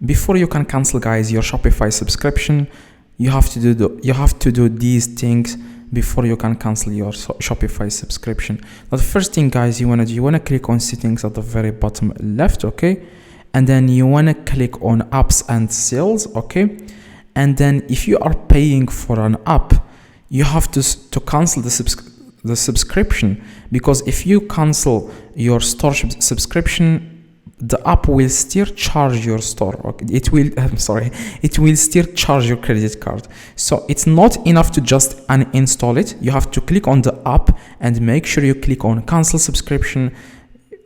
before you can cancel, guys, your Shopify subscription, you have to do these things before you can cancel your Shopify subscription. Now the first thing, guys, you want to click on settings at the very bottom left, okay, and then you want to click on apps and sales, okay, and then if you are paying for an app, you have to cancel the subscription, because if you cancel your store subscription, the app will still charge your store. Okay? It will still charge your credit card. So it's not enough to just uninstall it. You have to click on the app and make sure you click on cancel subscription.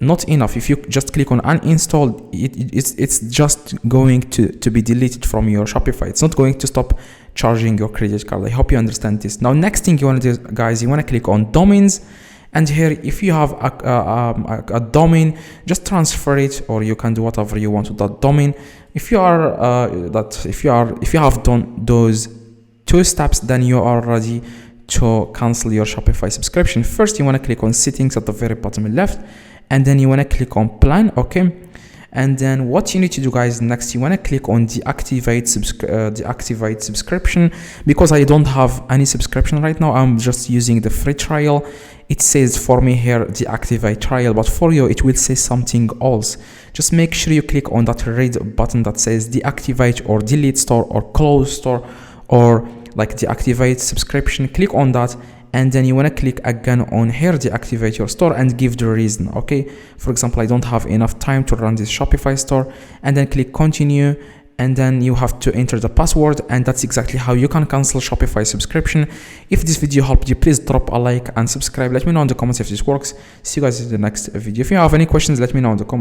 Not enough. If you just click on uninstall, it's just going to be deleted from your Shopify. It's not going to stop charging your credit card. I hope you understand this. Now, next thing you want to do, guys, you want to click on domains. And here, if you have a domain, just transfer it, or you can do whatever you want with that domain. If you have done those 2 steps, then you are ready to cancel your Shopify subscription. First, you want to click on settings at the very bottom left, and then you want to click on plan, okay. And then what you need to do, guys, next, you want to click on deactivate subscription, because I don't have any subscription right now. I'm just using the free trial. It says for me here deactivate trial, but for you it will say something else. Just make sure you click on that red button that says deactivate or delete store or close store or like deactivate subscription. Click on that, and then you want to click again on here deactivate your store and give the reason, okay. For example, I don't have enough time to run this Shopify store, and then click continue, and then you have to enter the password, and that's exactly how you can cancel Shopify subscription. If this video helped you, please drop a like and subscribe. Let me know in the comments if this works. See you guys in the next video. If you have any questions, let me know in the comments.